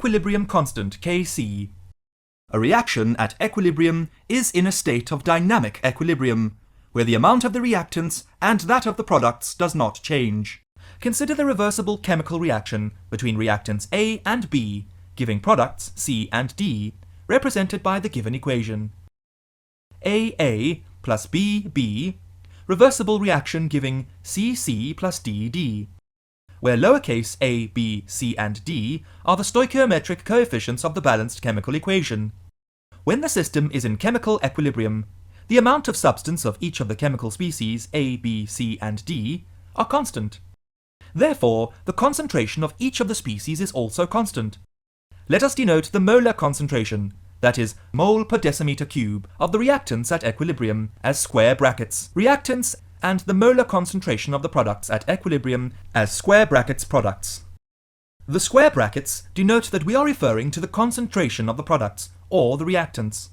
equilibrium constant Kc. A reaction at equilibrium is in a state of dynamic equilibrium, where the amount of the reactants and that of the products does not change. Consider the reversible chemical reaction between reactants A and B, giving products C and D, represented by the given equation. AA plus BB, reversible reaction giving CC plus DD, where lowercase a, b, c, and d are the stoichiometric coefficients of the balanced chemical equation. When the system is in chemical equilibrium, the amount of substance of each of the chemical species A, B, C, and D are constant. Therefore, the concentration of each of the species is also constant. Let us denote the molar concentration, that is, mole per decimeter cube, of the reactants at equilibrium as square brackets reactants, and the molar concentration of the products at equilibrium as square brackets products. The square brackets denote that we are referring to the concentration of the products, or the reactants.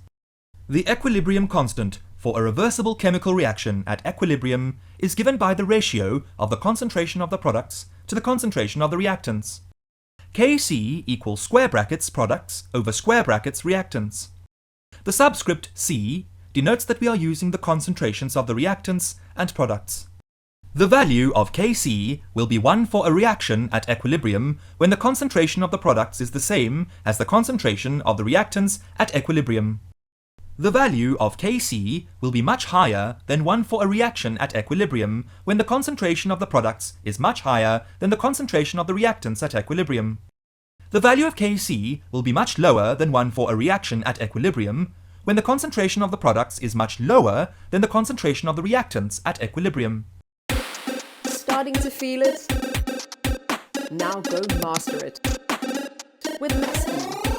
The equilibrium constant for a reversible chemical reaction at equilibrium is given by the ratio of the concentration of the products to the concentration of the reactants. Kc equals square brackets products over square brackets reactants. The subscript C denotes that we are using the concentrations of the reactants and products. The value of Kc will be 1 for a reaction at equilibrium when the concentration of the products is the same as the concentration of the reactants at equilibrium. The value of Kc will be much higher than 1 for a reaction at equilibrium when the concentration of the products is much higher than the concentration of the reactants at equilibrium. The value of Kc will be much lower than 1 for a reaction at equilibrium when the concentration of the products is much lower than the concentration of the reactants at equilibrium. Starting to feel it? Now go master it with Maski.